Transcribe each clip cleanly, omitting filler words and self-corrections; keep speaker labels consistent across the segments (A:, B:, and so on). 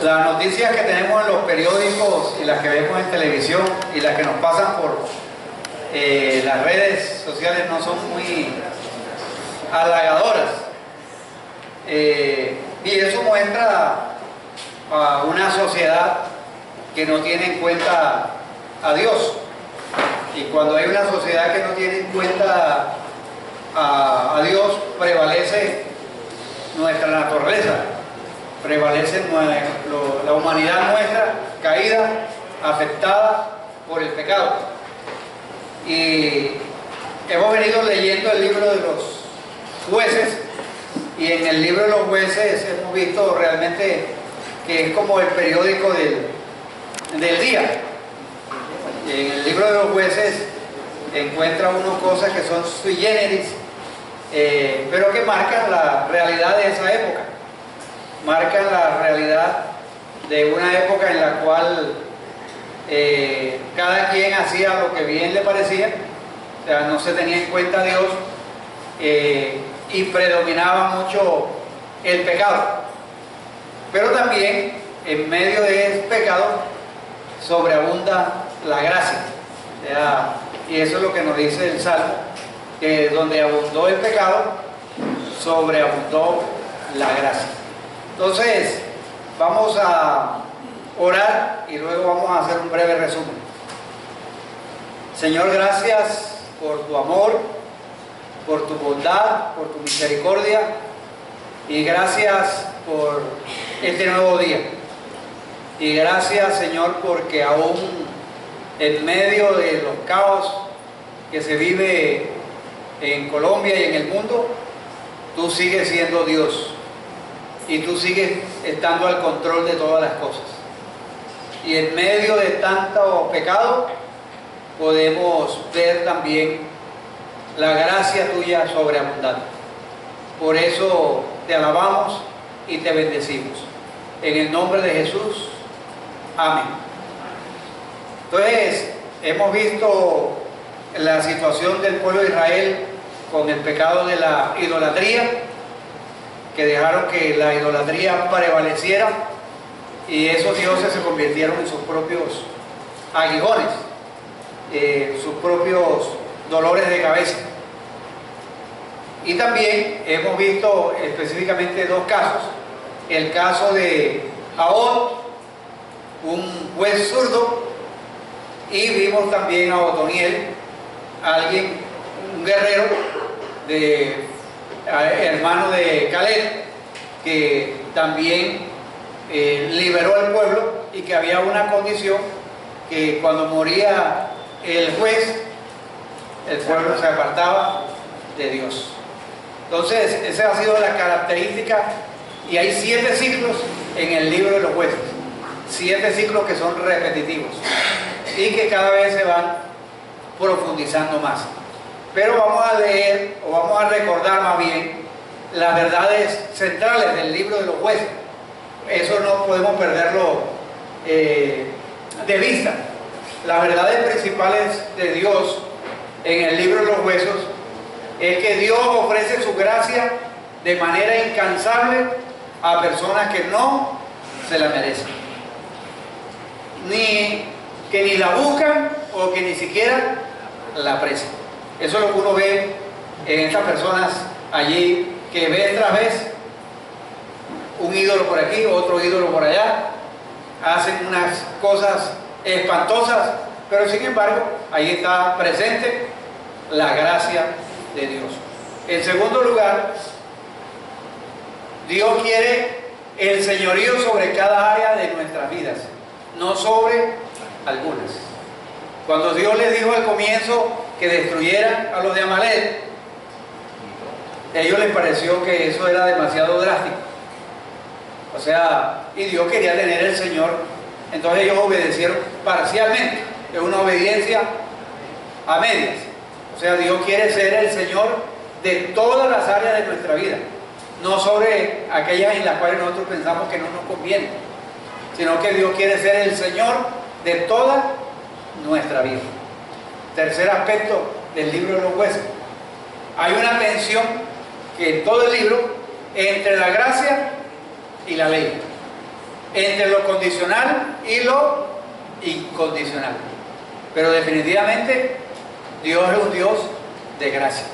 A: Las noticias que tenemos en los periódicos y las que vemos en televisión y las que nos pasan por las redes sociales no son muy halagadoras. Y eso muestra a una sociedad que no tiene en cuenta a Dios. Y cuando hay una sociedad que no tiene en cuenta a Dios, prevalece nuestra naturaleza, prevalece la humanidad nuestra caída, afectada por el pecado. Y hemos venido leyendo el libro de los jueces, y en el libro de los jueces hemos visto realmente que es como el periódico del día. En el libro de los jueces encuentra uno cosas que son sui generis, pero que marcan la realidad de esa época, marcan la realidad de una época en la cual cada quien hacía lo que bien le parecía, o sea, no se tenía en cuenta a Dios, y predominaba mucho el pecado. Pero también en medio de ese pecado sobreabunda la gracia. O sea, y eso es lo que nos dice el Salmo, que donde abundó el pecado, sobreabundó la gracia. Entonces, vamos a orar y luego vamos a hacer un breve resumen. Señor, gracias por tu amor, por tu bondad, por tu misericordia, y gracias por este nuevo día. Y gracias, Señor, porque aún en medio de los caos que se vive en Colombia y en el mundo, tú sigues siendo Dios y tú sigues estando al control de todas las cosas. Y en medio de tanto pecado podemos ver también la gracia tuya sobreabundante. Por eso te alabamos y te bendecimos. En el nombre de Jesús, amén. Entonces, hemos visto la situación del pueblo de Israel con el pecado de la idolatría, que dejaron que la idolatría prevaleciera, y esos dioses se convirtieron en sus propios aguijones, sus propios dolores de cabeza. Y también hemos visto específicamente dos casos: el caso de Ahod, un juez zurdo, y vimos también a Otoniel, un guerrero hermano de Caleb, que también liberó al pueblo, y que había una condición, que cuando moría el juez, el pueblo se apartaba de Dios. Entonces, esa ha sido la característica, y hay 7 ciclos en el libro de los jueces, 7 ciclos que son repetitivos y que cada vez se van profundizando más. Pero vamos a leer, o vamos a recordar más bien, las verdades centrales del libro de los jueces. Eso no podemos perderlo de vista. Las verdades principales de Dios en el libro de los jueces es que Dios ofrece su gracia de manera incansable a personas que no se la merecen, que ni la buscan, o que ni siquiera la aprecian. Eso es lo que uno ve en estas personas allí, que vez tras vez un ídolo por aquí, otro ídolo por allá, hacen unas cosas espantosas, pero sin embargo ahí está presente la gracia de Dios. En segundo lugar, Dios quiere el señorío sobre cada área de nuestras vidas, no sobre algunas. Cuando Dios les dijo al comienzo que destruyeran a los de Amalek, a ellos les pareció que eso era demasiado drástico. O sea, y Dios quería tener el Señor, entonces ellos obedecieron parcialmente, es una obediencia a medias. O sea, Dios quiere ser el Señor de todas las áreas de nuestra vida, no sobre aquellas en las cuales nosotros pensamos que no nos conviene, sino que Dios quiere ser el Señor de toda nuestra vida. Tercer aspecto del libro de los jueces: hay una tensión que en todo el libro entre la gracia y la ley. entre lo condicional y lo incondicional. Pero definitivamente Dios es un Dios de gracia.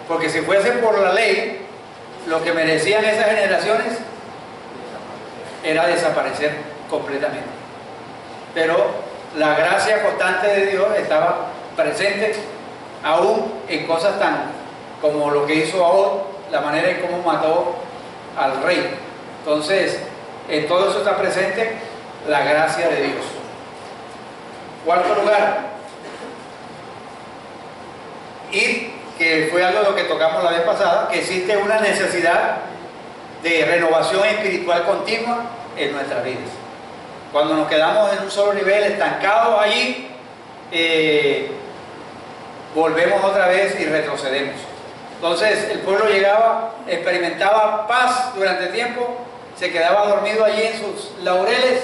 A: Porque si fuese por la ley, lo que merecían esas generaciones era desaparecer completamente. Pero la gracia constante de Dios estaba presente aún en cosas tan como lo que hizo Ahod, la manera en cómo mató al rey. Entonces, en todo eso está presente la gracia de Dios. Cuarto lugar, y que fue algo de lo que tocamos la vez pasada, que existe una necesidad de renovación espiritual continua en nuestras vidas. Cuando nos quedamos en un solo nivel, estancados allí, volvemos otra vez y retrocedemos. Entonces el pueblo llegaba, experimentaba paz durante tiempo, se quedaba dormido allí en sus laureles,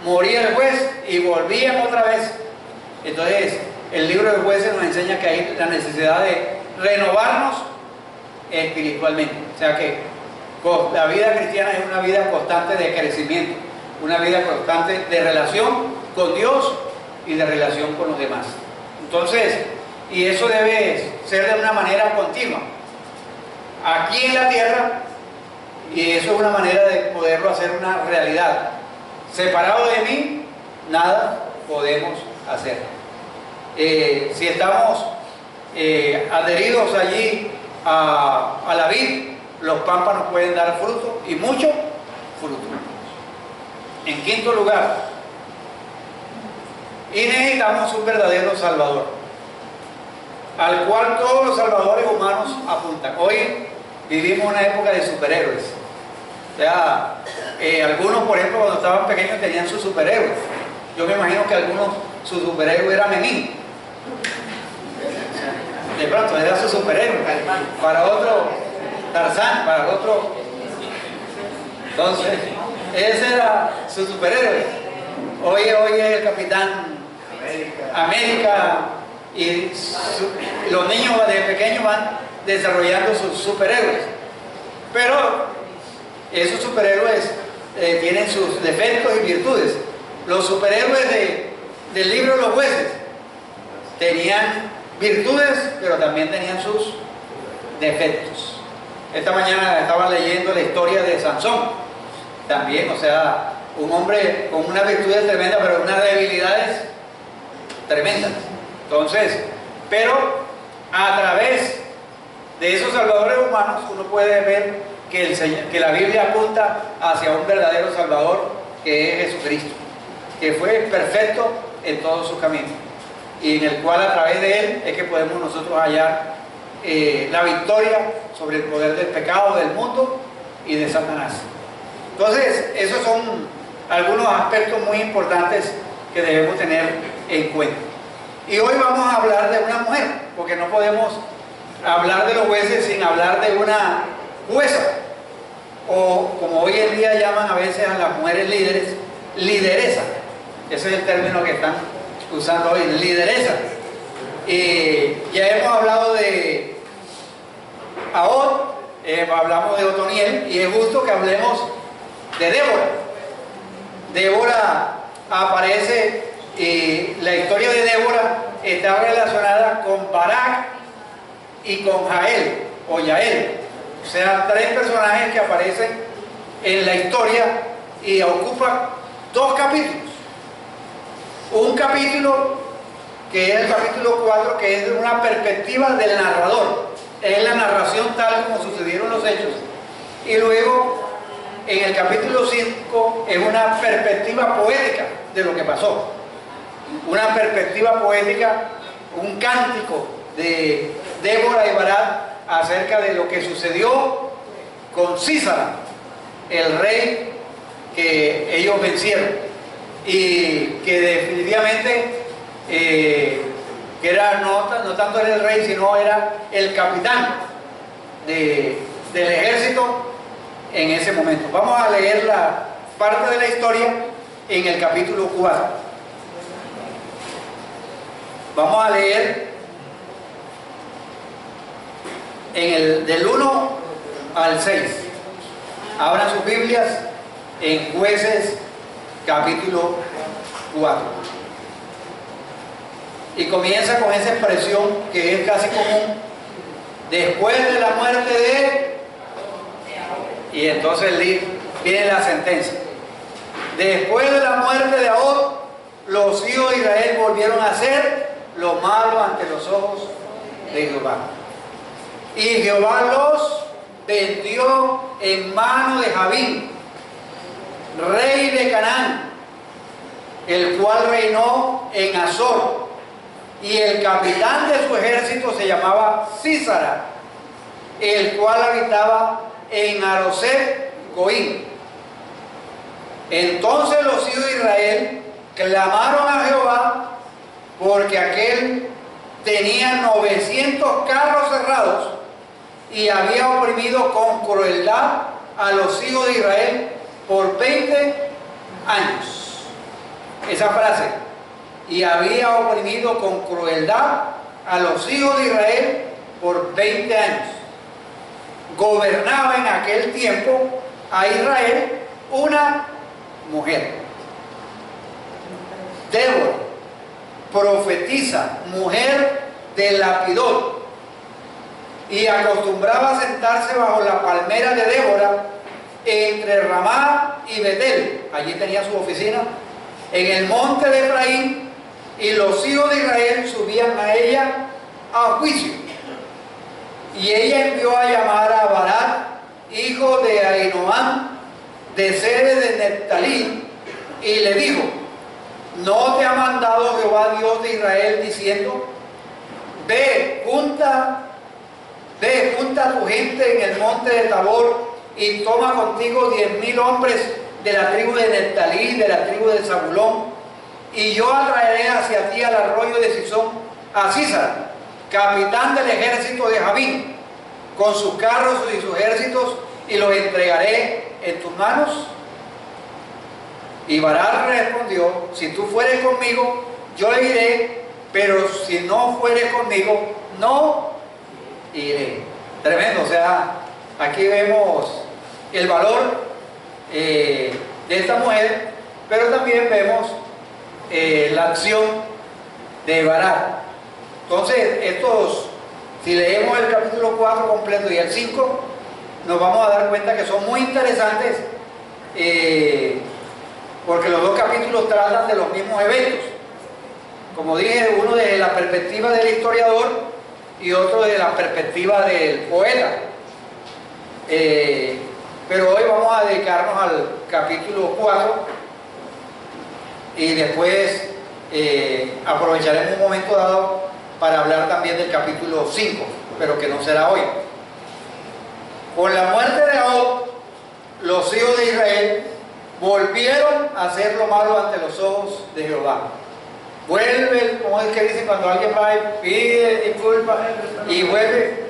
A: moría el juez y volvían otra vez. Entonces el libro de Jueces nos enseña que hay la necesidad de renovarnos espiritualmente. O sea que la vida cristiana es una vida constante de crecimiento, una vida constante de relación con Dios y de relación con los demás. Entonces, y eso debe ser de una manera continua, aquí en la tierra, y eso es una manera de poderlo hacer una realidad. Separado de mí, nada podemos hacer. Si estamos adheridos allí a la vid, los pámpanos pueden dar fruto, y mucho fruto. En quinto lugar, y necesitamos un verdadero Salvador, al cual todos los salvadores humanos apuntan. Hoy vivimos una época de superhéroes. O sea, algunos, por ejemplo, cuando estaban pequeños tenían sus superhéroes. Yo me imagino que algunos, su superhéroe era Memín. De pronto era su superhéroe. Para otro, Tarzán. Para otro. Entonces, ese era su superhéroe. Hoy es el Capitán América. Y los niños de pequeños van desarrollando sus superhéroes. Pero esos superhéroes tienen sus defectos y virtudes. Los superhéroes del libro de los Jueces tenían virtudes, pero también tenían sus defectos. Esta mañana estaba leyendo la historia de Sansón. También, o sea, un hombre con unas virtudes tremendas, pero unas debilidades tremendas. Entonces, pero a través de esos salvadores humanos uno puede ver que la Biblia apunta hacia un verdadero Salvador, que es Jesucristo, que fue perfecto en todos sus caminos, y en el cual a través de Él es que podemos nosotros hallar la victoria sobre el poder del pecado, del mundo y de Satanás. Entonces, esos son algunos aspectos muy importantes que debemos tener en cuenta. Y hoy vamos a hablar de una mujer, porque no podemos hablar de los jueces sin hablar de una jueza, o como hoy en día llaman a veces a las mujeres líderes, lideresa. Ese es el término que están usando hoy, lideresa. Ya hemos hablado de Ahod, hablamos de Otoniel, y es justo que hablemos de Débora. Débora aparece. La historia de Débora está relacionada con Barak y con Jael o Yael. O sea, tres personajes que aparecen en la historia y ocupan dos capítulos. Un capítulo que es el capítulo 4, que es de una perspectiva del narrador. Es la narración tal como sucedieron los hechos. Y luego, en el capítulo 5, es una perspectiva poética de lo que pasó. Una perspectiva poética, un cántico de Débora y Barak acerca de lo que sucedió con Sísara, el rey que ellos vencieron, y que definitivamente que era no tanto era el rey, sino era el capitán del ejército en ese momento. Vamos a leer la parte de la historia en el capítulo 4. Vamos a leer del 1 al 6. Abran sus Biblias en Jueces capítulo 4. Y comienza con esa expresión que es casi común: después de la muerte de... Y entonces viene la sentencia. Después de la muerte de Ahab, los hijos de Israel volvieron a hacer lo malo ante los ojos de Jehová. Y Jehová los vendió en mano de Jabín, rey de Canaán, el cual reinó en Azor, y el capitán de su ejército se llamaba Sísara, el cual habitaba en Aroset Goín. Entonces los hijos de Israel clamaron a Jehová, porque aquel tenía 900 carros cerrados y había oprimido con crueldad a los hijos de Israel por 20 años. Esa frase, y había oprimido con crueldad a los hijos de Israel por 20 años. Gobernaba en aquel tiempo a Israel una mujer, Débora, profetisa, mujer de Lapidot, y acostumbraba a sentarse bajo la palmera de Débora entre Ramá y Betel. Allí tenía su oficina, en el monte de Efraín, y los hijos de Israel subían a ella a juicio. Y ella envió a llamar a Barak, hijo de Ahinoam, de Sede de Neftalí, y le dijo: ¿no te ha mandado Jehová Dios de Israel diciendo: ve, junta a tu gente en el monte de Tabor y toma contigo 10,000 hombres de la tribu de Neftalí, de la tribu de Zabulón, y yo atraeré hacia ti al arroyo de Sisón a Sísara, capitán del ejército de Jabín, con sus carros y sus ejércitos, y los entregaré en tus manos? Y Barak respondió: si tú fueres conmigo, yo iré, pero si no fueres conmigo, no iré. Tremendo. O sea, aquí vemos el valor de esta mujer, pero también vemos la acción de Barak. Entonces, si leemos el capítulo 4 completo y el 5, nos vamos a dar cuenta que son muy interesantes, porque los dos capítulos tratan de los mismos eventos. Como dije, uno desde la perspectiva del historiador y otro desde la perspectiva del poeta. Pero hoy vamos a dedicarnos al capítulo 4 y después aprovecharemos un momento dado para hablar también del capítulo 5, pero que no será hoy. Con la muerte de Ahab, los hijos de Israel volvieron a hacer lo malo ante los ojos de Jehová. Vuelve, como es que dicen cuando alguien va y pide disculpas y vuelve.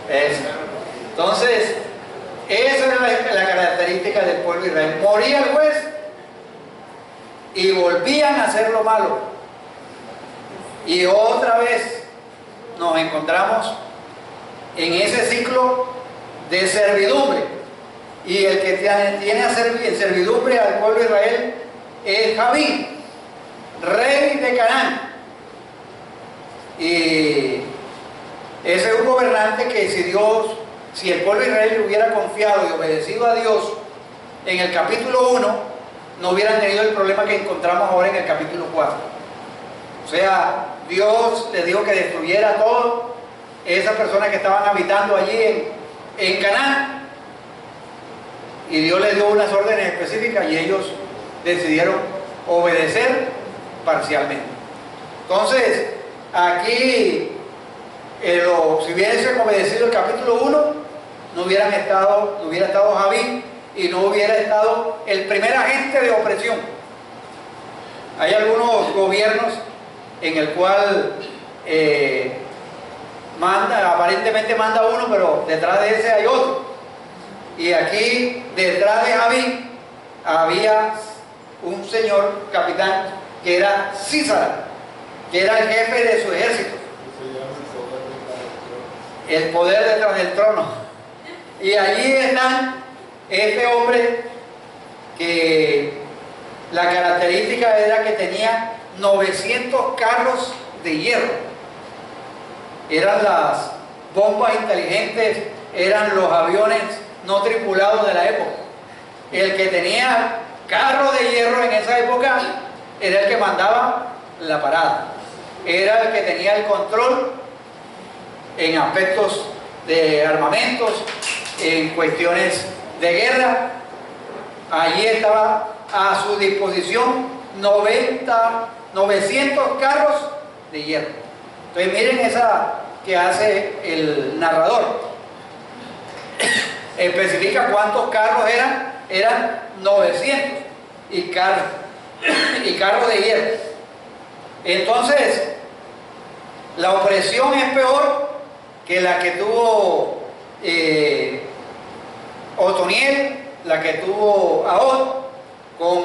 A: Eso. Entonces, esa es la característica del pueblo de Israel. Moría el juez y volvían a hacer lo malo. Y otra vez nos encontramos en ese ciclo de servidumbre. Y el que tiene en servidumbre al pueblo de Israel es Jabín, rey de Canaán. Y ese es un gobernante que si el pueblo de Israel le hubiera confiado y obedecido a Dios en el capítulo 1, no hubieran tenido el problema que encontramos ahora en el capítulo 4. O sea, Dios les dijo que destruyera a todas esas personas que estaban habitando allí en Canaán. Y Dios les dio unas órdenes específicas y ellos decidieron obedecer parcialmente. Entonces, aquí, si hubiesen obedecido el capítulo 1, no hubiera estado Jabín y no hubiera estado el primer agente de opresión. Hay algunos gobiernos en el cual aparentemente manda uno, pero detrás de ese hay otro. Y aquí, detrás de Jabín, había un señor capitán que era Sísara, que era el jefe de su ejército. El poder detrás del trono. Y allí están Este hombre, que la característica era que tenía 900 carros de hierro. Eran las bombas inteligentes, eran los aviones no tripulados de la época. El que tenía carro de hierro en esa época era el que mandaba la parada. Era el que tenía el control en aspectos de armamentos, en cuestiones de guerra. Allí estaba a su disposición 900 carros de hierro. Entonces miren esa que hace el narrador. Especifica cuántos carros eran 900 y carros de hierro. Entonces, la opresión es peor que la que tuvo Otoniel, la que tuvo Ahod con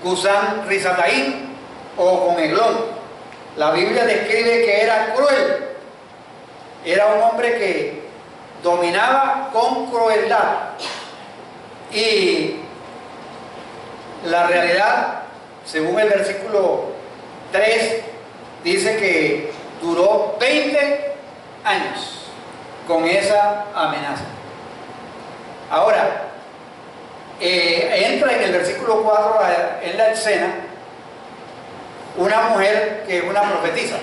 A: Cusán Risataim o con Eglón. La Biblia describe que era cruel. Era un hombre que dominaba con crueldad. Y la realidad, según el versículo 3, dice que duró 20 años con esa amenaza. Ahora, entra en el versículo 4 en la escena una mujer que es una profetisa,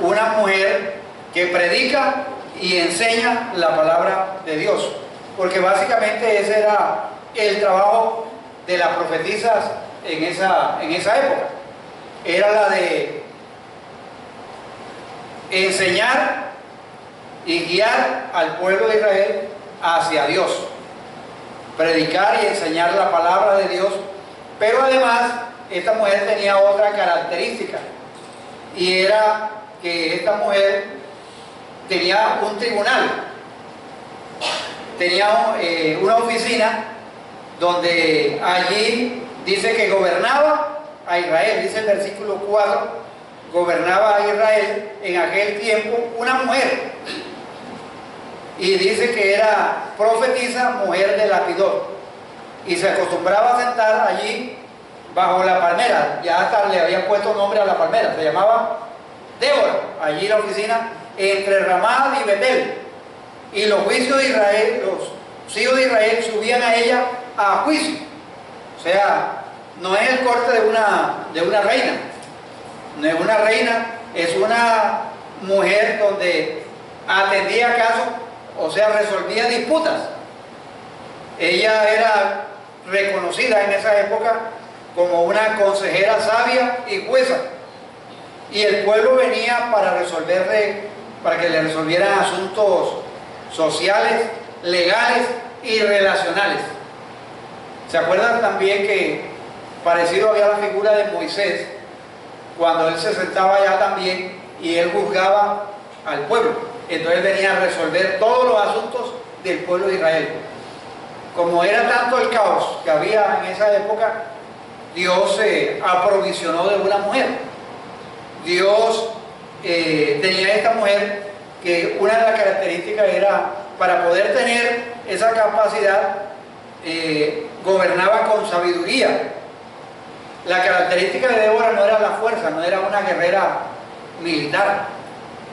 A: una mujer que predica y enseña la palabra de Dios, porque básicamente ese era el trabajo de las profetisas en esa época. Era la de enseñar y guiar al pueblo de Israel hacia Dios, predicar y enseñar la palabra de Dios. Pero además esta mujer tenía otra característica, y era que esta mujer tenía un tribunal, tenía una oficina donde allí dice que gobernaba a Israel. Dice el versículo 4, gobernaba a Israel en aquel tiempo una mujer, y dice que era profetisa, mujer de Lapidot, y se acostumbraba a sentar allí bajo la palmera. Ya hasta le habían puesto nombre a la palmera, se llamaba Débora. Allí la oficina entre Ramá y Betel, y los juicios de Israel, los hijos de Israel subían a ella a juicio. O sea, no es el corte de una reina, no es una reina, es una mujer donde atendía casos, o sea, resolvía disputas. Ella era reconocida en esa época como una consejera sabia y jueza, y el pueblo venía para que le resolvieran asuntos sociales, legales y relacionales. ¿Se acuerdan también que parecido había la figura de Moisés, cuando él se sentaba allá también y él juzgaba al pueblo? Entonces venía a resolver todos los asuntos del pueblo de Israel. Como era tanto el caos que había en esa época, Dios aprovisionó de una mujer. Dios tenía esta mujer que una de las características era, para poder tener esa capacidad, gobernaba con sabiduría. La característica de Débora no era la fuerza, no era una guerrera militar,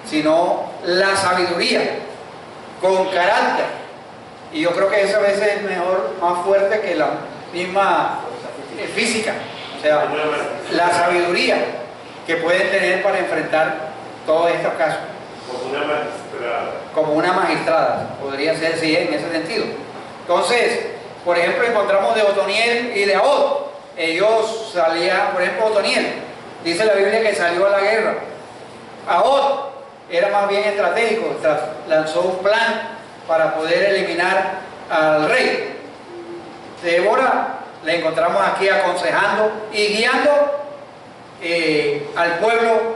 A: sino la sabiduría, con carácter. Y yo creo que eso a veces es mejor, más fuerte que la misma física. O sea, la sabiduría que pueden tener para enfrentar todos estos casos.
B: Como una magistrada.
A: Como una magistrada, podría ser, sí, en ese sentido. Entonces, por ejemplo, encontramos de Otoniel y de Ahod. Ellos salían, por ejemplo, Otoniel, dice la Biblia que salió a la guerra. Ahod era más bien estratégico, lanzó un plan para poder eliminar al rey. Débora la encontramos aquí aconsejando y guiando al pueblo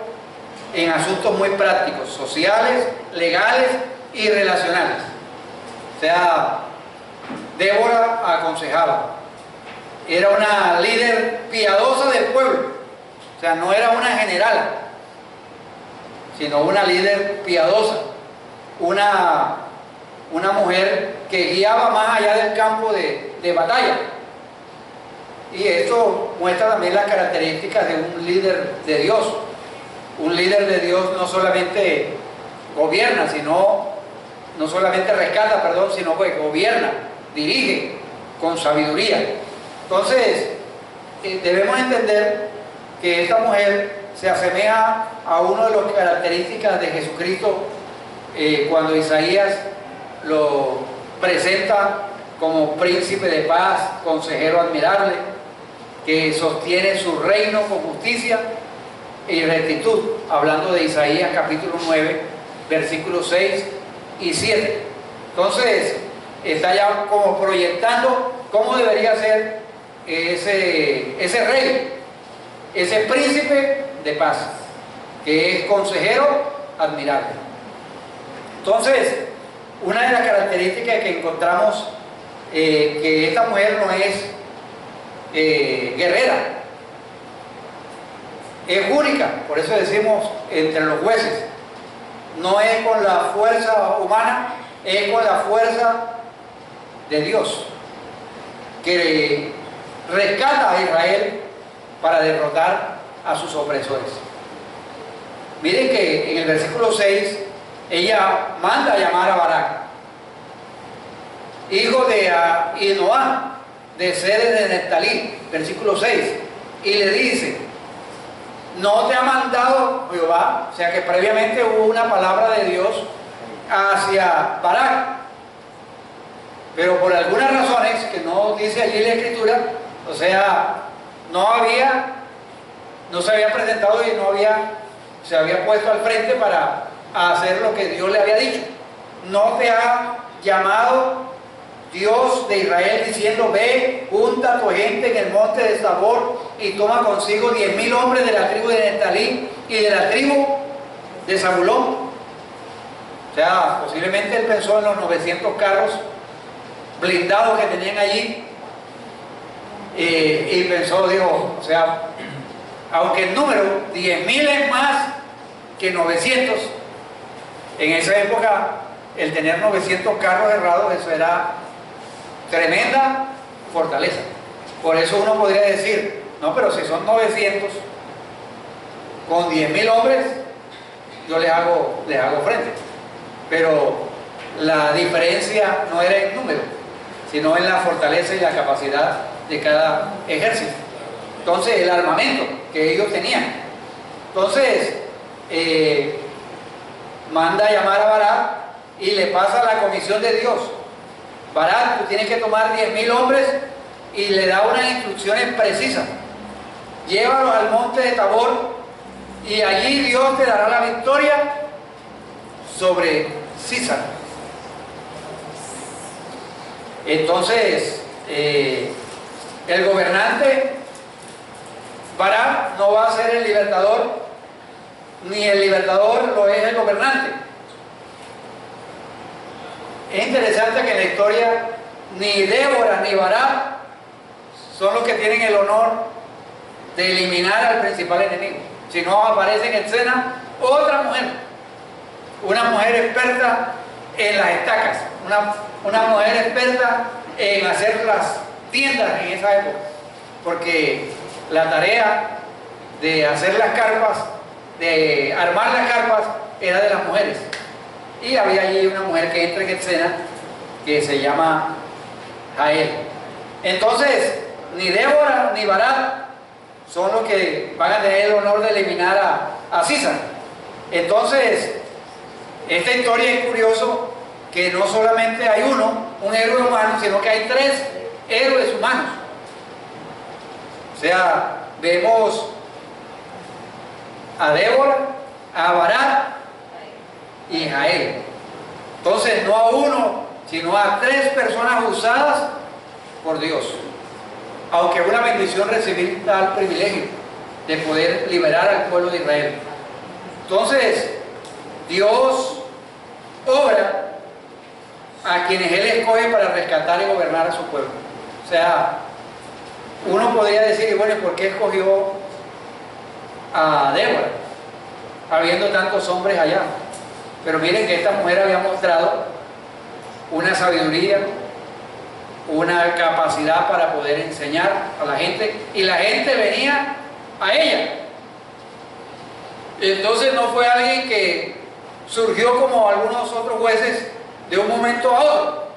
A: en asuntos muy prácticos, sociales, legales y relacionales. O sea, Débora aconsejaba. Era una líder piadosa del pueblo. O sea, no era una generala, sino una líder piadosa. Una mujer que guiaba más allá del campo de batalla. Y esto muestra también las características de un líder de Dios. Un líder de Dios no solamente gobierna, no solamente rescata, perdón, sino que gobierna, dirige con sabiduría. Entonces, debemos entender que esta mujer se asemeja a una de las características de Jesucristo cuando Isaías lo presenta como príncipe de paz, consejero admirable, que sostiene su reino con justicia y rectitud, hablando de Isaías capítulo 9, versículos 6 y 7. Entonces, está ya como proyectando cómo debería ser ese rey, ese príncipe de paz, que es consejero admirable. Entonces, una de las características que encontramos que esta mujer no es guerrera, es única, por eso decimos entre los jueces, no es con la fuerza humana, es con la fuerza de Dios, que rescata a Israel para derrotar a sus opresores. Miren que en el versículo 6 ella manda a llamar a Barak, hijo de Ahinoam, de Sedes de Neftalí, versículo 6, y le dice: no te ha mandado Jehová, o sea que previamente hubo una palabra de Dios hacia Barak, pero por algunas razones que no dice allí la escritura, o sea, no se había presentado y se había puesto al frente para hacer lo que Dios le había dicho. No te ha llamado Dios de Israel diciendo: ve, junta a tu gente en el monte de Tabor y toma consigo 10.000 hombres de la tribu de Neftalí y de la tribu de Zabulón. O sea, posiblemente él pensó en los 900 carros blindados que tenían allí y pensó, dijo, o sea, aunque el número 10.000 es más que 900, en esa época el tener 900 carros errados, eso era tremenda fortaleza. Por eso uno podría decir, no, pero si son 900 con 10.000 hombres, yo les hago frente. Pero la diferencia no era en número, sino en la fortaleza y la capacidad de cada ejército. Entonces, el armamento que ellos tenían. Entonces, manda a llamar a Barak y le pasa la comisión de Dios. Barak, tú tienes que tomar 10.000 hombres, y le da unas instrucciones precisas. Llévalos al monte de Tabor y allí Dios te dará la victoria sobre Císara. Entonces, el gobernante Barak no va a ser el libertador, ni el libertador lo es el gobernante. Es interesante que en la historia ni Débora ni Barak son los que tienen el honor de eliminar al principal enemigo, sino aparece en escena otra mujer, una mujer experta en las estacas, una mujer experta en hacer las tiendas en esa época, porque la tarea de hacer las carpas, de armar las carpas, era de las mujeres. Y había allí una mujer que entra en escena que se llama Jael. Entonces, ni Débora ni Barak son los que van a tener el honor de eliminar a Císara. Entonces, esta historia es curioso que no solamente hay un héroe humano, sino que hay 3 héroes humanos. O sea, vemos a Débora, a Barak y Jael. Entonces, no a uno, sino a 3 personas usadas por Dios. Aunque una bendición recibir tal privilegio de poder liberar al pueblo de Israel. Entonces, Dios obra a quienes Él escoge para rescatar y gobernar a su pueblo. O sea, uno podría decir, bueno, ¿por qué escogió a Débora, habiendo tantos hombres allá? Pero miren que esta mujer había mostrado una sabiduría, una capacidad para poder enseñar a la gente, y la gente venía a ella. Entonces no fue alguien que surgió como algunos otros jueces de un momento a otro,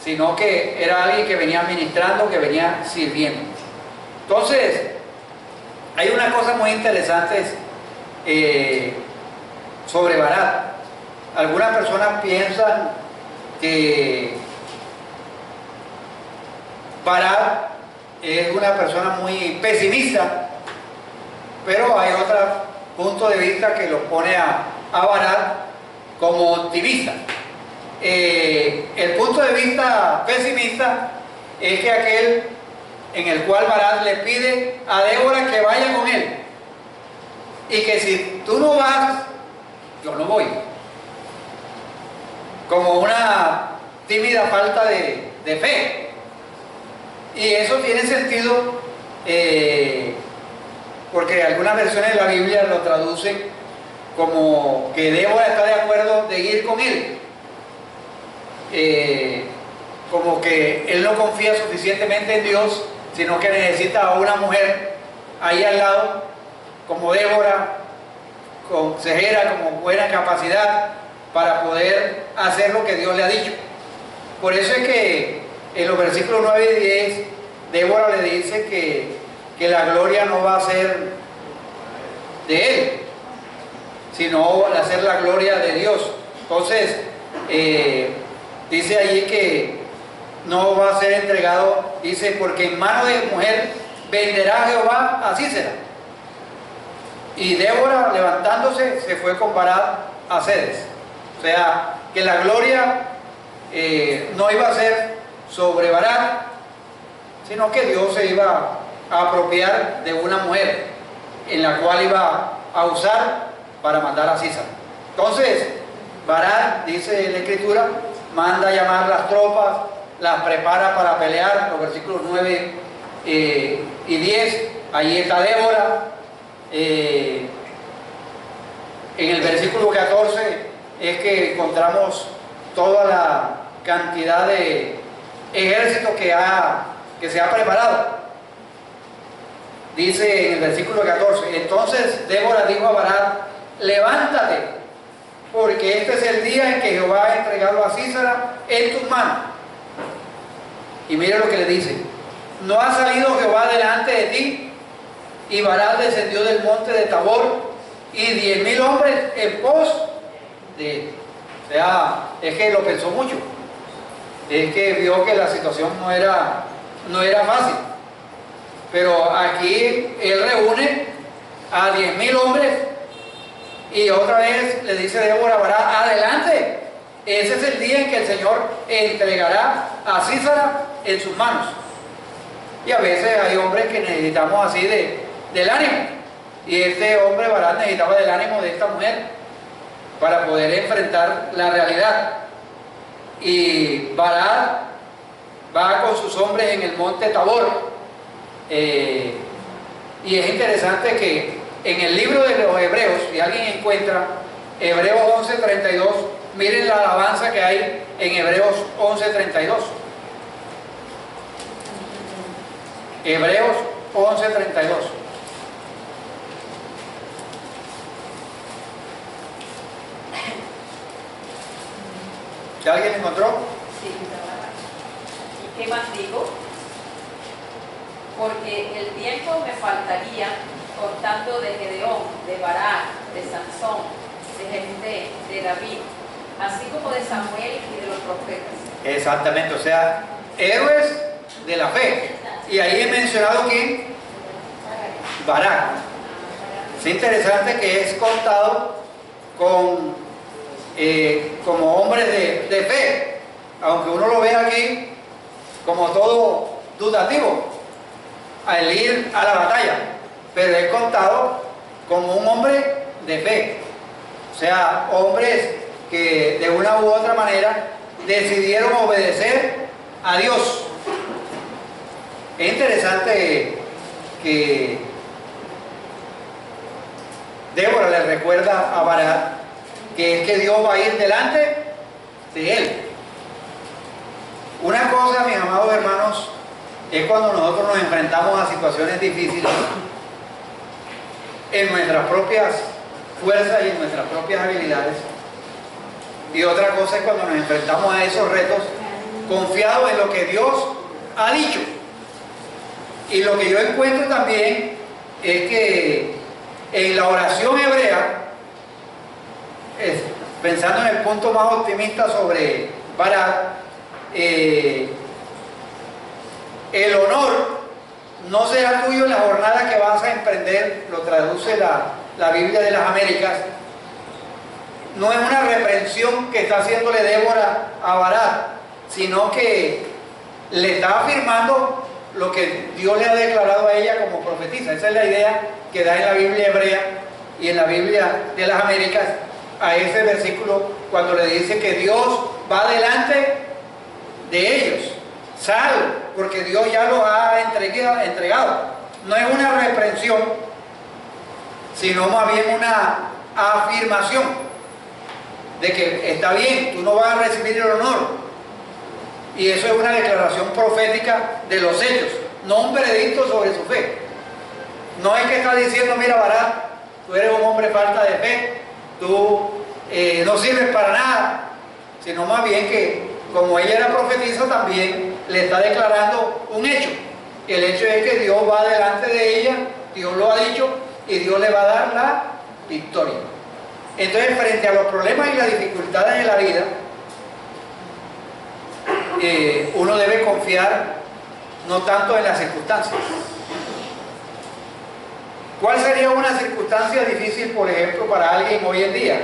A: sino que era alguien que venía ministrando, que venía sirviendo. Entonces, hay una cosa muy interesante sobre Barak. Algunas personas piensan que Barak es una persona muy pesimista, pero hay otro punto de vista que lo pone a Barak como optimista. El punto de vista pesimista es que aquel en el cual Barak le pide a Débora que vaya con él, y que si tú no vas, yo no voy, como una tímida falta de fe. Y eso tiene sentido porque algunas versiones de la Biblia lo traducen como que Débora está de acuerdo de ir con él, como que él no confía suficientemente en Dios, sino que necesita a una mujer ahí al lado, como Débora, consejera, con buena capacidad para poder hacer lo que Dios le ha dicho. Por eso es que en los versículos 9 y 10, Débora le dice que la gloria no va a ser de él, sino va a ser la gloria de Dios. Entonces, dice allí que no va a ser entregado, dice, porque en mano de mujer venderá Jehová a Sísera. Y Débora, levantándose, se fue con Barak a Cedes. O sea, que la gloria no iba a ser sobre Barak, sino que Dios se iba a apropiar de una mujer en la cual iba a usar para mandar a Sísera. Entonces, Barak, dice la Escritura, manda a llamar las tropas, las prepara para pelear, los versículos 9 y 10, allí está Débora. En el versículo 14 es que encontramos toda la cantidad de ejército que se ha preparado. Dice en el versículo 14, entonces Débora dijo a Barak, levántate, porque este es el día en que Jehová ha entregado a Sísera en tus manos. Y mire lo que le dice, no ha salido Jehová delante de ti. Y Barak descendió del monte de Tabor, y 10.000 hombres en pos de él. O sea, es que lo pensó mucho, es que vio que la situación no era fácil. Pero aquí él reúne a 10.000 hombres, y otra vez le dice Débora a Barak, adelante, ese es el día en que el Señor entregará a Sísera en sus manos. Y a veces hay hombres que necesitamos así del ánimo, y este hombre Barak necesitaba del ánimo de esta mujer para poder enfrentar la realidad. Y Barak va con sus hombres en el monte Tabor, y es interesante que en el libro de los Hebreos, si alguien encuentra Hebreos 11:32, miren la alabanza que hay en Hebreos 11:32. Hebreos 11:32. ¿Ya alguien encontró?
C: Sí. ¿Y qué más digo? Porque el tiempo me faltaría contando de Gedeón, de Barak, de Sansón, de Jefté, de David, así como de Samuel y de los profetas.
A: Exactamente, o sea, héroes de la fe. Y ahí he mencionado ¿quién? Barak. Es interesante que es contado como hombres de fe, aunque uno lo ve aquí como todo dudativo al ir a la batalla, pero es contado como un hombre de fe. O sea, hombres que de una u otra manera decidieron obedecer a Dios. Es interesante que Débora le recuerda a Barak que es que Dios va a ir delante de él. Una cosa, mis amados hermanos, es cuando nosotros nos enfrentamos a situaciones difíciles en nuestras propias fuerzas y en nuestras propias habilidades. Y otra cosa es cuando nos enfrentamos a esos retos confiados en lo que Dios ha dicho. Y lo que yo encuentro también es que en la oración hebrea, pensando en el punto más optimista sobre Barak, el honor no será tuyo en la jornada que vas a emprender, lo traduce la Biblia de las Américas. No es una reprensión que está haciéndole Débora a Barak, sino que le está afirmando lo que Dios le ha declarado a ella como profetisa. Esa es la idea que da en la Biblia hebrea y en la Biblia de las Américas a ese versículo cuando le dice que Dios va delante de ellos. Sal, porque Dios ya los ha entregado. No es una reprensión, sino más bien una afirmación de que está bien, tú no vas a recibir el honor. Y eso es una declaración profética de los hechos, no un veredicto sobre su fe. No es que está diciendo, mira Barak, tú eres un hombre falta de fe, tú no sirves para nada, sino más bien que como ella era profetisa también le está declarando un hecho. El hecho es que Dios va delante de ella, Dios lo ha dicho y Dios le va a dar la victoria. Entonces, frente a los problemas y las dificultades de la vida, uno debe confiar no tanto en las circunstancias. ¿Cuál sería una circunstancia difícil, por ejemplo, para alguien hoy en día?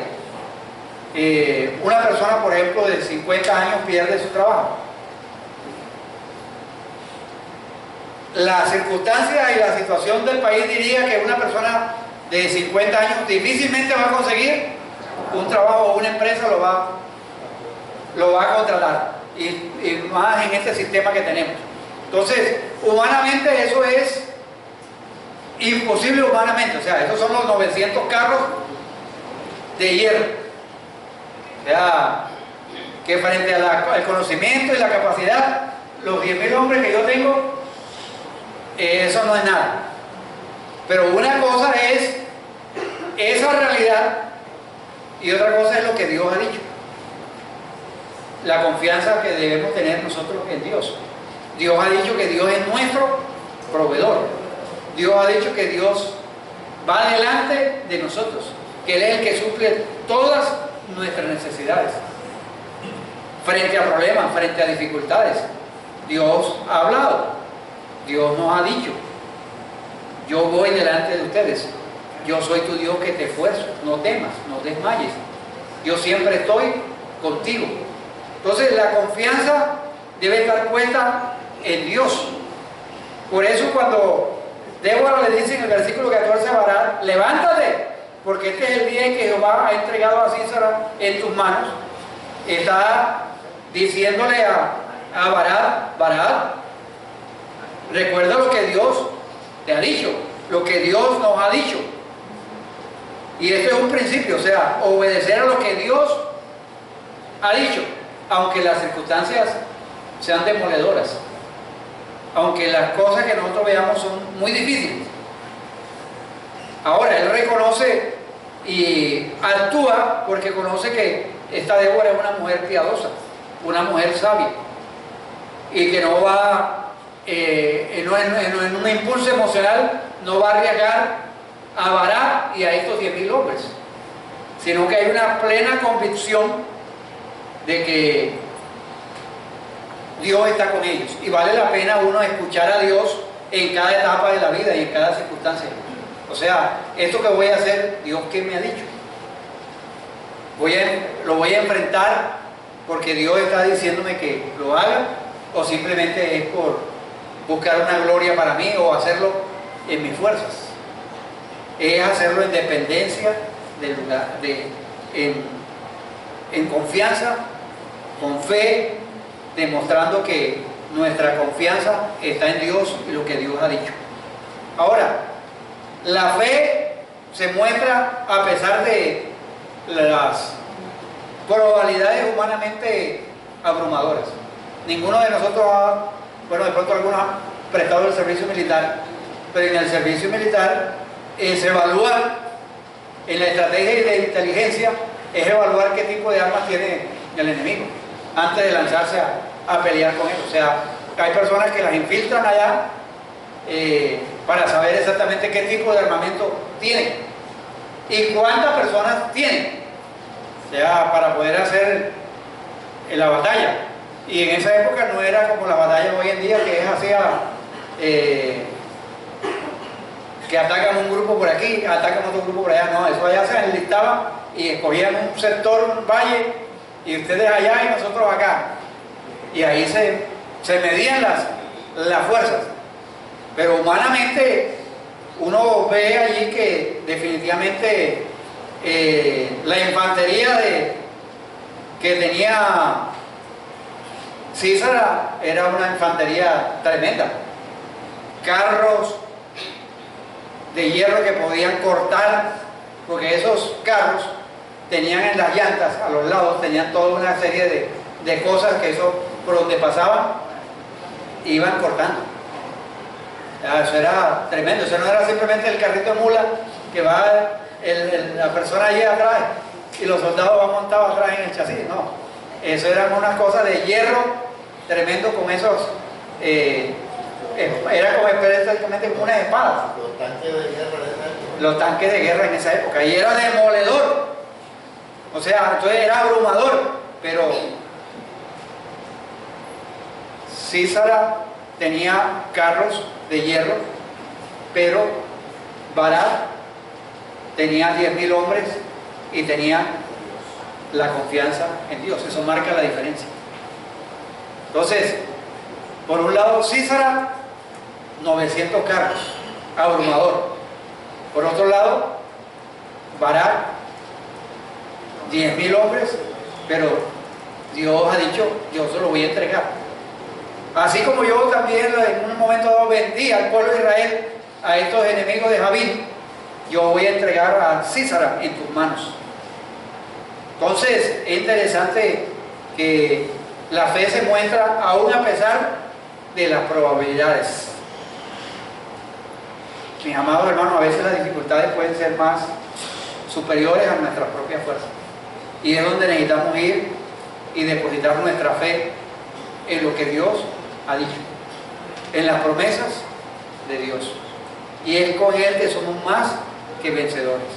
A: Una persona, por ejemplo, de 50 años pierde su trabajo. La circunstancia y la situación del país diría que una persona de 50 años difícilmente va a conseguir un trabajo o una empresa lo va a contratar, y más en este sistema que tenemos. Entonces, humanamente eso es imposible humanamente. O sea, esos son los 900 carros de hierro. O sea, que frente al conocimiento y la capacidad, los 10.000 hombres que yo tengo, eso no es nada. Pero una cosa es esa realidad y otra cosa es lo que Dios ha dicho. La confianza que debemos tener nosotros en Dios. Dios ha dicho que Dios es nuestro proveedor. Dios ha dicho que Dios va delante de nosotros, que Él es el que suple todas nuestras necesidades. Frente a problemas, frente a dificultades, Dios ha hablado, Dios nos ha dicho, yo voy delante de ustedes, yo soy tu Dios que te esfuerzo, no temas, no desmayes, yo siempre estoy contigo. Entonces la confianza debe estar puesta en Dios. Por eso cuando Débora le dice en el versículo 14 a Barak, levántate, porque este es el día en que Jehová ha entregado a Sísara en tus manos. Está diciéndole a Barak, Barak, recuerda lo que Dios te ha dicho, lo que Dios nos ha dicho. Y esto es un principio, o sea, obedecer a lo que Dios ha dicho, aunque las circunstancias sean demoledoras, aunque las cosas que nosotros veamos son muy difíciles. Ahora, él reconoce y actúa porque conoce que esta Débora es una mujer piadosa, una mujer sabia, y que no va, en un impulso emocional, no va a arriesgar a Barak y a estos 10.000 hombres, sino que hay una plena convicción de que Dios está con ellos, y vale la pena uno escuchar a Dios en cada etapa de la vida y en cada circunstancia. O sea, esto que voy a hacer, Dios, ¿qué me ha dicho? ¿Lo voy a enfrentar porque Dios está diciéndome que lo haga, o simplemente es por buscar una gloria para mí, o hacerlo en mis fuerzas? Es hacerlo en dependencia del lugar, en confianza, con fe, demostrando que nuestra confianza está en Dios y lo que Dios ha dicho. Ahora, la fe se muestra a pesar de las probabilidades humanamente abrumadoras. ninguno de nosotros ha, bueno, de pronto algunos han prestado el servicio militar, pero en el servicio militar se evalúa, en la estrategia de inteligencia, es evaluar qué tipo de armas tiene el enemigo antes de lanzarse a pelear con él. O sea, hay personas que las infiltran allá para saber exactamente qué tipo de armamento tienen y cuántas personas tienen, o sea, para poder hacer la batalla. Y en esa época no era como la batalla hoy en día, que es hacia que atacan un grupo por aquí, atacan otro grupo por allá. No, eso allá se enlistaban y escogían un sector, un valle, y ustedes allá y nosotros acá. Y ahí se medían las fuerzas. Pero humanamente uno ve allí que definitivamente la infantería que tenía Císara era una infantería tremenda. Carros de hierro que podían cortar, porque esos carros tenían en las llantas, a los lados, tenían toda una serie de cosas que eso, por donde pasaban, iban cortando. Eso era tremendo. Eso no era simplemente el carrito de mula que va la persona allí atrás y los soldados van montados atrás en el chasis. No, eso eran unas cosas de hierro tremendo, con esos era como exactamente como unas espadas.
D: Los tanques de guerra de esa época.
A: Los tanques de guerra en esa época, y era demoledor, o sea, entonces era abrumador. Pero Císara tenía carros de hierro, pero Barak tenía 10.000 hombres y tenía la confianza en Dios. Eso marca la diferencia. Entonces, por un lado Císara, 900 carros, abrumador. Por otro lado, Barak, 10.000 hombres, pero Dios ha dicho, yo se lo voy a entregar. Así como yo también en un momento dado vendí al pueblo de Israel a estos enemigos de Javín, yo voy a entregar a Císara en tus manos. Entonces, es interesante que la fe se muestra aún a pesar de las probabilidades. Mis amados hermanos, a veces las dificultades pueden ser más superiores a nuestras propias fuerzas. Y es donde necesitamos ir y depositar nuestra fe en lo que Dios ha dicho, en las promesas de Dios. Y es con Él que somos más que vencedores.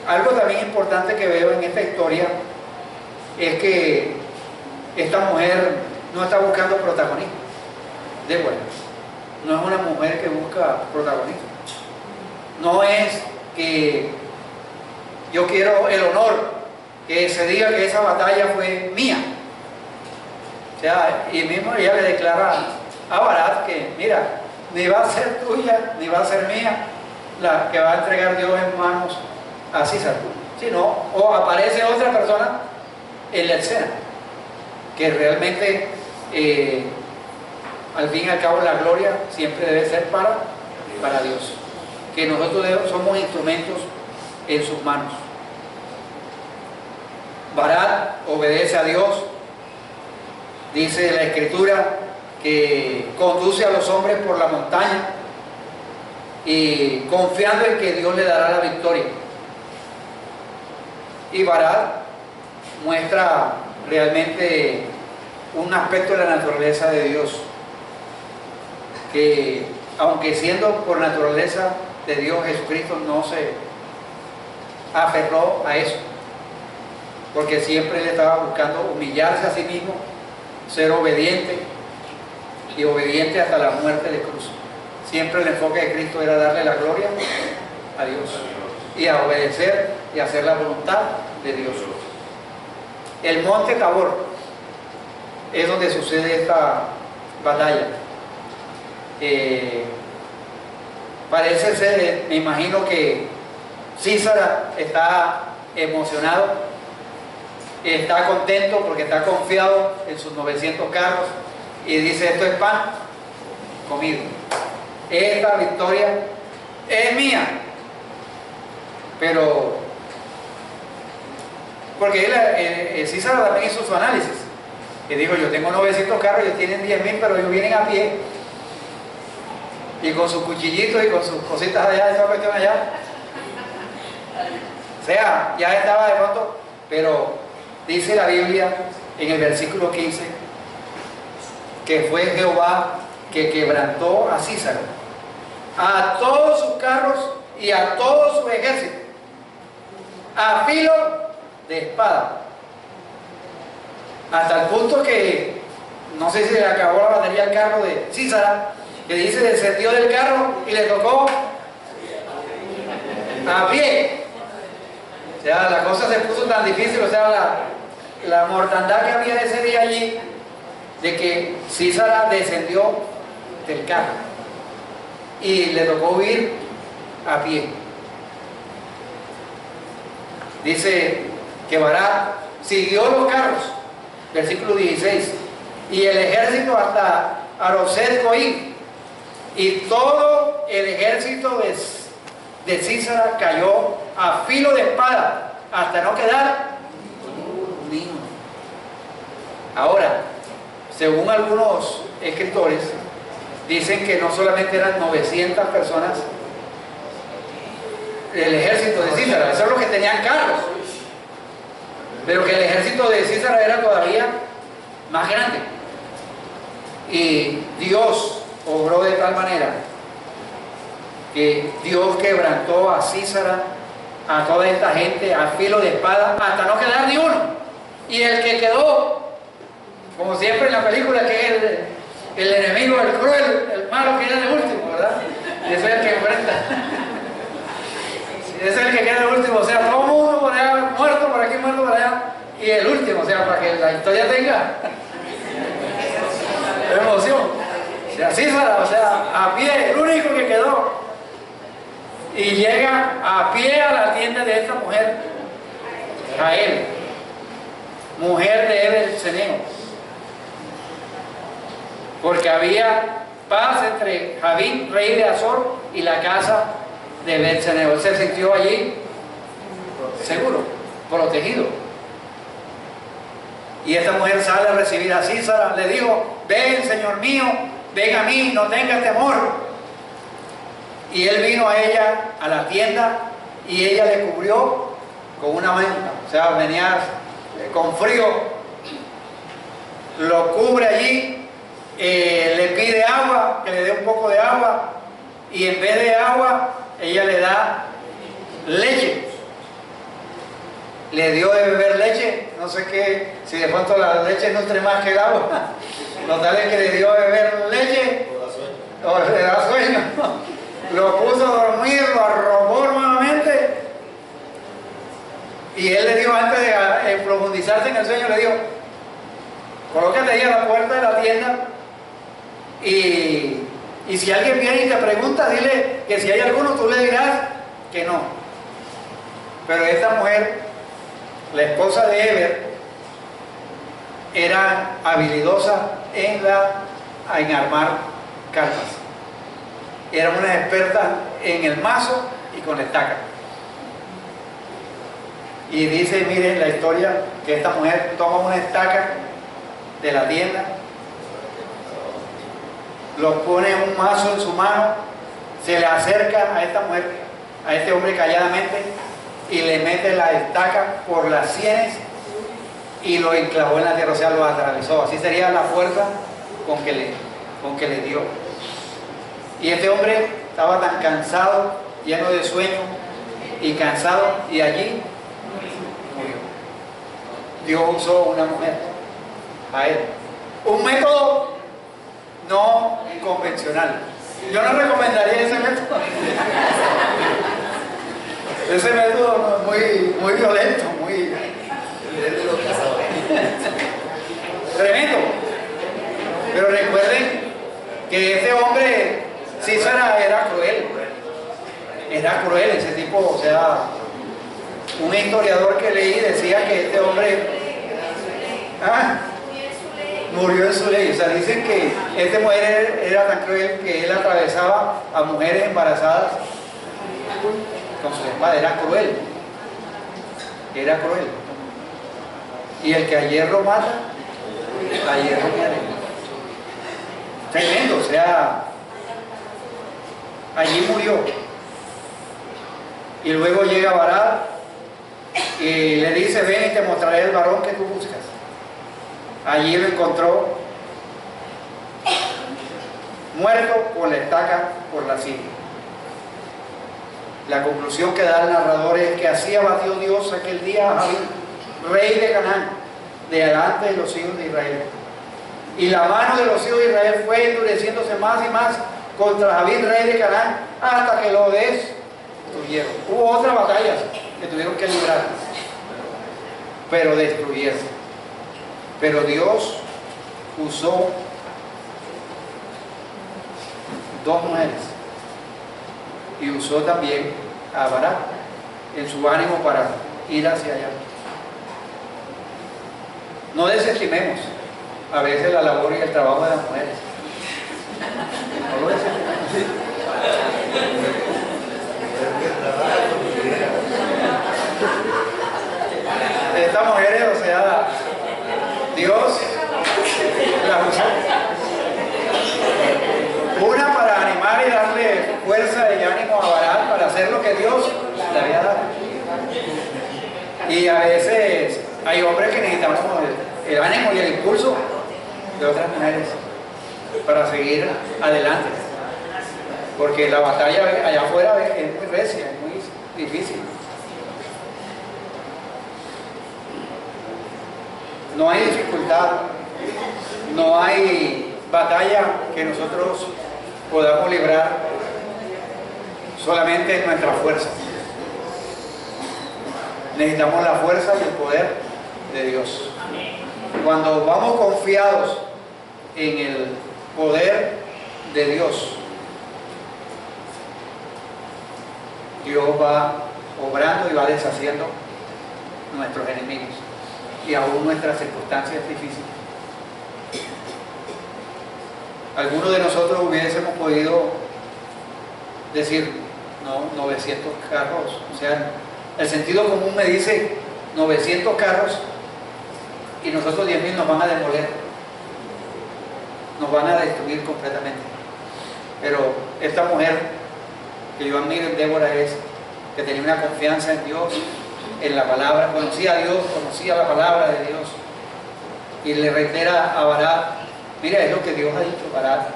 A: Algo también importante que veo en esta historia es que esta mujer no está buscando protagonismo. De bueno, no es una mujer que busca protagonismo. No es que yo quiero el honor, que se diga que esa batalla fue mía. O sea, y mismo ella le declara a Barak que, mira, ni va a ser tuya, ni va a ser mía, la que va a entregar Dios en manos a Císara, sino, o aparece otra persona en la escena, que realmente, al fin y al cabo, la gloria siempre debe ser para Dios, que nosotros somos instrumentos en sus manos. Barak obedece a Dios. Dice la Escritura que conduce a los hombres por la montaña y confiando en que Dios le dará la victoria. Y Barak muestra realmente un aspecto de la naturaleza de Dios, que aunque siendo por naturaleza de Dios, Jesucristo no se aferró a eso, porque siempre él estaba buscando humillarse a sí mismo, ser obediente, y obediente hasta la muerte de cruz. Siempre el enfoque de Cristo era darle la gloria a Dios y a obedecer y hacer la voluntad de Dios. El monte Tabor es donde sucede esta batalla. Parece ser, me imagino que Císara está emocionado, está contento porque está confiado en sus 900 carros y dice: esto es pan comido, esta victoria es mía. Pero porque Císara también hizo su análisis Y dijo, yo tengo 900 carros, ellos tienen 10.000, pero ellos vienen a pie. Y con sus cuchillitos y con sus cositas allá, esa cuestión allá. O sea, ya estaba de pronto, pero dice la Biblia en el versículo 15 que fue Jehová que quebrantó a Císara, a todos sus carros y a todo su ejército, a filo de espada, hasta el punto que, no sé si le acabó la batería al carro de Císara, que dice, descendió del carro y le tocó a pie. O sea, la cosa se puso tan difícil, o sea, la mortandad que había ese día allí, de que Císara descendió del carro y le tocó huir a pie. Dice que Barak siguió los carros, versículo 16, y el ejército hasta Aroset Goim, y todo el ejército de Císara cayó a filo de espada hasta no quedar ni uno. Ahora, según algunos escritores, dicen que no solamente eran 900 personas el ejército de Císara, esos son los que tenían carros, pero que el ejército de Císara era todavía más grande. Y Dios obró de tal manera que Dios quebrantó a Císara, a toda esta gente, a filo de espada, hasta no quedar ni uno. Y el que quedó, como siempre en la película, que es el enemigo, el cruel, el malo, que queda de último, ¿verdad? Ese es el que enfrenta. Ese es el que queda de último, o sea, todo el mundo por allá muerto, por aquí muerto, por allá, y el último, o sea, para que la historia tenga emoción. O sea, Císara, o sea, a pie, el único que quedó. Y llega a pie a la tienda de esta mujer, Jael, mujer de Ebed Seneo, porque había paz entre Javín, rey de Azor, y la casa de Ebed Seneo. Él se sintió allí seguro, protegido. Y esta mujer sale a recibir a Císara, le dijo, ven, señor mío, ven a mí, no tengas temor. Y él vino a ella, a la tienda, y ella le cubrió con una manta. O sea, venía con frío, lo cubre allí, le pide agua, que le dé un poco de agua, y en vez de agua, ella le da leche. Le dio de beber leche, no sé qué, si de pronto la leche nutre más que el agua. Lo tal es que le dio de beber leche, o le da sueño. Lo puso a dormir, lo arropó nuevamente, y él le dijo, antes de profundizarse en el sueño, le dijo, colócate ahí a la puerta de la tienda, y si alguien viene y te pregunta, dile que si hay alguno, tú le dirás que no. Pero esta mujer, la esposa de Eber, era habilidosa en armar cartas. Era una experta en el mazo y con la estaca. Y dice, miren la historia, que esta mujer toma una estaca de la tienda, lo pone en un mazo en su mano, se le acerca a esta mujer, a este hombre calladamente, y le mete la estaca por las sienes y lo enclavó en la tierra, o sea, lo atravesó. Así sería la fuerza con que le dio. Y este hombre estaba tan cansado, lleno de sueño y cansado, y allí murió. Dios usó una mujer a él. Un método no convencional. Yo no recomendaría ese método. Ese método muy violento, muy tremendo. Pero recuerden que este hombre, Císara, era cruel. Era cruel ese tipo, o sea, un historiador que leí decía que este hombre murió en su ley. O sea, dicen que esta mujer era tan cruel que él atravesaba a mujeres embarazadas con su espada. Era cruel. Era cruel. Y el que a hierro mata, Allí es tremendo, o sea, allí murió. Y luego llega Barak y le dice, ven y te mostraré el varón que tú buscas. Allí lo encontró muerto con la estaca por la silla. La conclusión que da el narrador es que así abatió Dios aquel día a Jabín, rey de Canaán, delante de los hijos de Israel. Y la mano de los hijos de Israel fue endureciéndose más y más contra Jabín, rey de Canaán, hasta que lo destruyeron. Hubo otras batallas que tuvieron que librar, pero destruyeron. Pero Dios usó dos mujeres y usó también a Barak en su ánimo para ir hacia allá. No desestimemos a veces la labor y el trabajo de las mujeres. No lo desestimemos. Estas mujeres, o sea, Dios las usó. Una para animar y darle fuerza y ánimo a Barak para hacer lo que Dios le había dado. Y a veces hay hombres que necesitamos el ánimo y el impulso de otras mujeres para seguir adelante. Porque la batalla allá afuera es muy recia, es muy difícil. No hay dificultad, no hay batalla que nosotros podamos librar solamente en nuestra fuerza. Necesitamos la fuerza y el poder de Dios. Cuando vamos confiados en el poder de Dios, Dios va obrando y va deshaciendo nuestros enemigos y aún nuestras circunstancias difíciles. Algunos de nosotros hubiésemos podido decir, no, 900 carros, o sea, el sentido común me dice 900 carros y nosotros 10.000 nos van a demoler, nos van a destruir completamente. Pero esta mujer que yo admiro en Débora es que tenía una confianza en Dios, en la palabra, conocía a Dios, conocía la palabra de Dios y le reitera a Barak, mira, es lo que Dios ha dicho, Barak.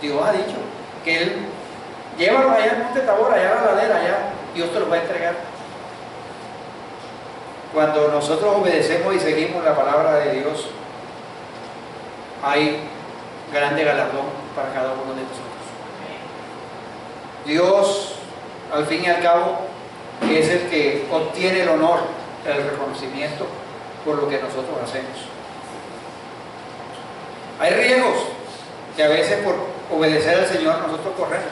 A: Dios ha dicho que Él, llévalos allá al monte Tabor, allá a la ladera, allá, Dios te los va a entregar. Cuando nosotros obedecemos y seguimos la palabra de Dios, hay grande galardón para cada uno de nosotros. Dios, al fin y al cabo, es el que obtiene el honor, el reconocimiento por lo que nosotros hacemos. Hay riesgos que a veces por obedecer al Señor nosotros corremos.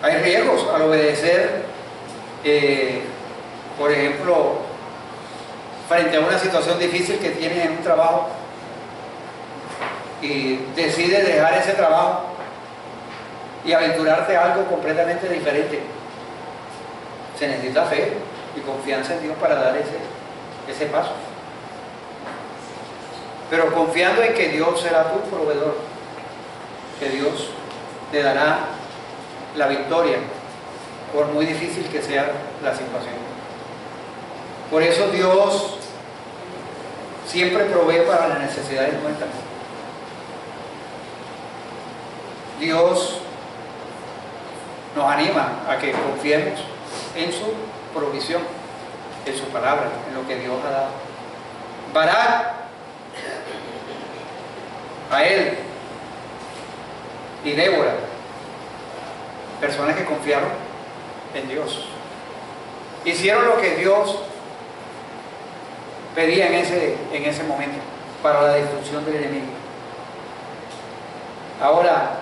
A: Hay riesgos al obedecer, por ejemplo, frente a una situación difícil que tienes en un trabajo y decides dejar ese trabajo y aventurarte a algo completamente diferente. Se necesita fe y confianza en Dios para dar ese paso. Pero confiando en que Dios será tu proveedor, que Dios te dará la victoria, por muy difícil que sea la situación. Por eso Dios siempre provee para las necesidades nuestras. Dios nos anima a que confiemos en su provisión, en su palabra, en lo que Dios ha dado. Barak, a él y Débora, personas que confiaron en Dios, hicieron lo que Dios pedía en ese momento para la destrucción del enemigo. Ahora,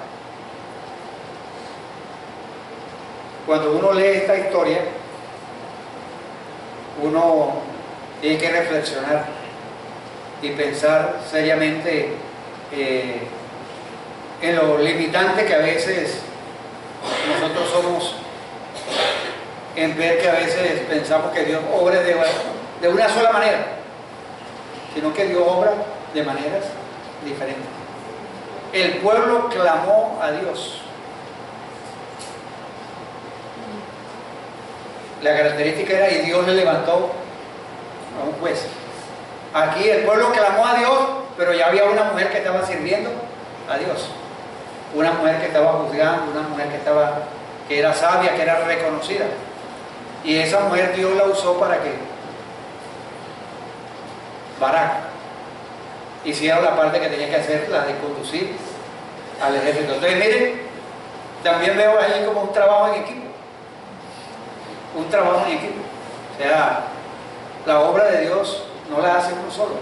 A: cuando uno lee esta historia, uno tiene que reflexionar y pensar seriamente en lo limitante que a veces nosotros somos, en ver que a veces pensamos que Dios obra de una sola manera, sino que Dios obra de maneras diferentes. El pueblo clamó a Dios. La característica era, y Dios le levantó a un juez. Aquí el pueblo clamó a Dios, pero ya había una mujer que estaba sirviendo a Dios. Una mujer que estaba juzgando, una mujer que era sabia, que era reconocida. Y esa mujer Dios la usó para que Barak hiciera la parte que tenía que hacer, la de conducir al ejército. Entonces miren, también veo ahí como un trabajo en equipo. Un trabajo en equipo. O sea, la obra de Dios no la hace uno solo,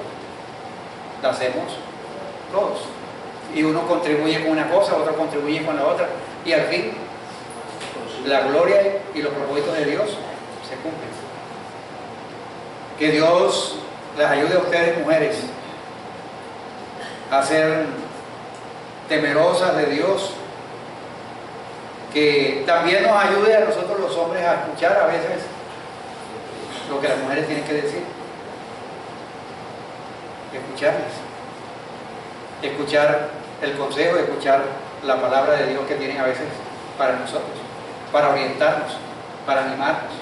A: la hacemos todos. Y uno contribuye con una cosa, otro contribuye con la otra. Y al fin, la gloria y los propósitos de Dios se cumplen. Que Dios les ayude a ustedes, mujeres, a ser temerosas de Dios. Que también nos ayude a nosotros los hombres a escuchar a veces lo que las mujeres tienen que decir. Escucharles. Escuchar el consejo, escuchar la palabra de Dios que tienen a veces para nosotros, para orientarnos, para animarnos,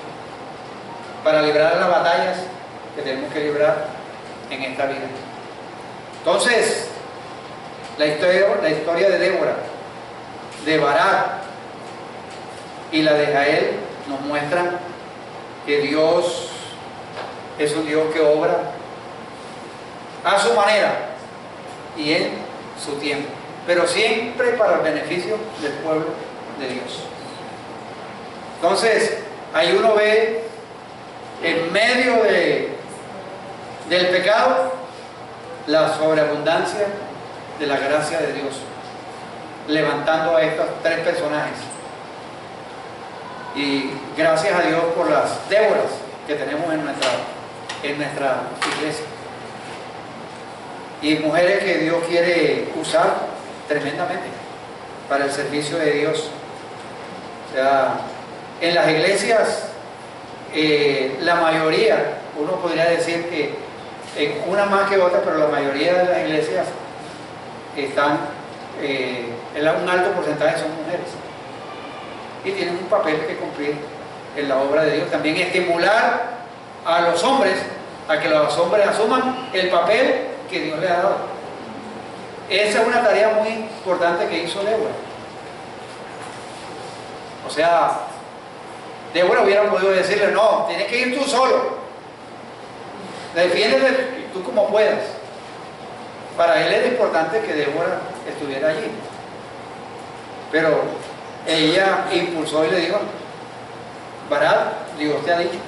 A: para librar las batallas que tenemos que librar en esta vida. Entonces, la historia de Débora, de Barak y la de Jael nos muestran que Dios es un Dios que obra a su manera y en su tiempo, pero siempre para el beneficio del pueblo de Dios. Entonces, ahí uno ve en medio del pecado la sobreabundancia de la gracia de Dios, levantando a estos tres personajes. Y gracias a Dios por las Déboras que tenemos en nuestra iglesia. Y mujeres que Dios quiere usar tremendamente para el servicio de Dios. O sea, en las iglesias, la mayoría, uno podría decir que una más que otra, pero la mayoría de las iglesias están, un alto porcentaje son mujeres. Y tienen un papel que cumplir en la obra de Dios. También estimular a los hombres a que los hombres asuman el papel que Dios le ha dado. Esa es una tarea muy importante que hizo Débora. O sea, Débora hubiera podido decirle, no, tienes que ir tú solo. Defiéndete tú como puedas. Para él era importante que Débora estuviera allí. Pero ella impulsó y le dijo, Barak, Dios te ha dicho,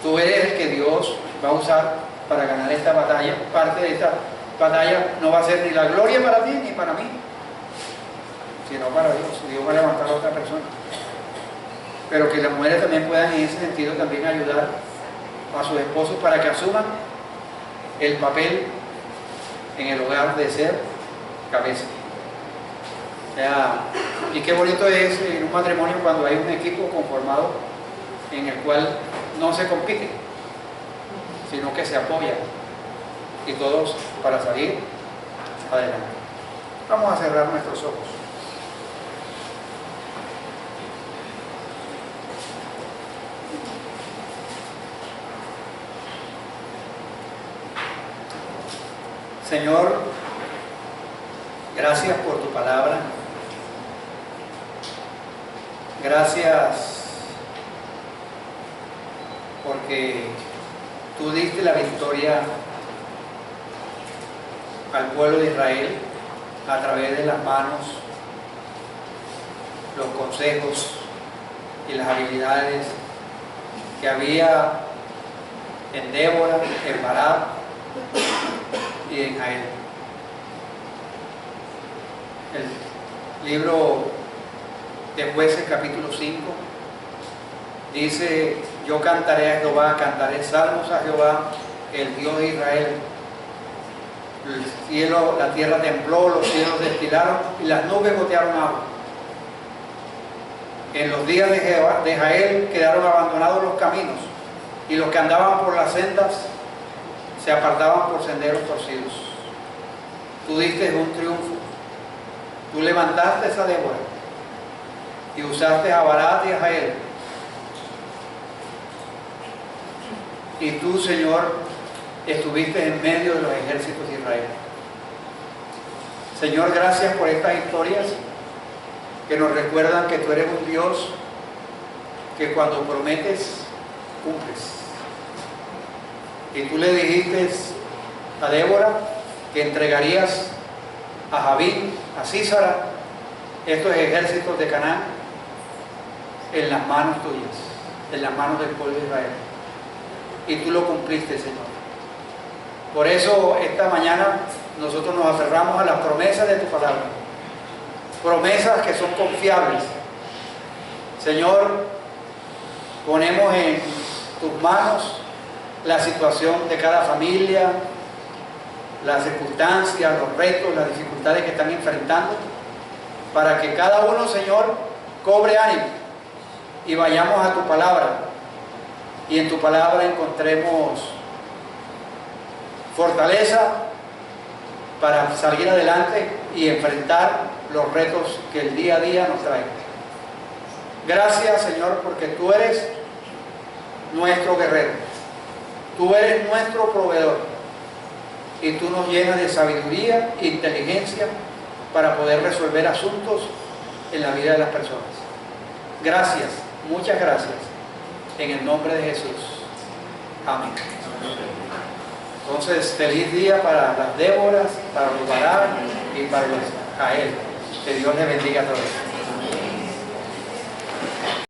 A: tú eres el que Dios va a usar para ganar esta batalla. Parte de esta batalla no va a ser ni la gloria para ti ni para mí, sino para Dios. Dios va a levantar a otra persona. Pero que las mujeres también puedan en ese sentido también ayudar a sus esposos para que asuman el papel en el hogar de ser cabeza. O sea, y qué bonito es en un matrimonio cuando hay un equipo conformado en el cual no se compite, sino que se apoya y todos para salir adelante. Vamos a cerrar nuestros ojos. Señor, gracias por tu palabra. Gracias porque tú diste la victoria al pueblo de Israel a través de las manos, los consejos y las habilidades que había en Débora, en Barak y en Jael. El libro de Jueces, capítulo 5, dice: yo cantaré a Jehová, cantaré salmos a Jehová, el Dios de Israel. El cielo, la tierra tembló, los cielos destilaron y las nubes gotearon agua. En los días de Jael quedaron abandonados los caminos, y los que andaban por las sendas se apartaban por senderos torcidos. Tú diste un triunfo. Tú levantaste a Débora y usaste a Barak y a Jael. Y tú, Señor, estuviste en medio de los ejércitos de Israel. Señor, gracias por estas historias que nos recuerdan que tú eres un Dios que cuando prometes, cumples. Y tú le dijiste a Débora que entregarías a Javín, a Sísara, estos ejércitos de Canaán, en las manos tuyas, en las manos del pueblo de Israel. Y tú lo cumpliste, Señor. Por eso esta mañana nosotros nos aferramos a las promesas de tu palabra. Promesas que son confiables. Señor, ponemos en tus manos la situación de cada familia, las circunstancias, los retos, las dificultades que están enfrentando, para que cada uno, Señor, cobre ánimo y vayamos a tu palabra y en tu palabra encontremos fortaleza para salir adelante y enfrentar los retos que el día a día nos traen. Gracias, Señor, porque tú eres nuestro guerrero, tú eres nuestro proveedor y tú nos llenas de sabiduría e inteligencia para poder resolver asuntos en la vida de las personas. Gracias, muchas gracias, en el nombre de Jesús. Amén. Entonces, feliz día para las Déboras, para los Barak y para los Jael. Que Dios les bendiga a todos.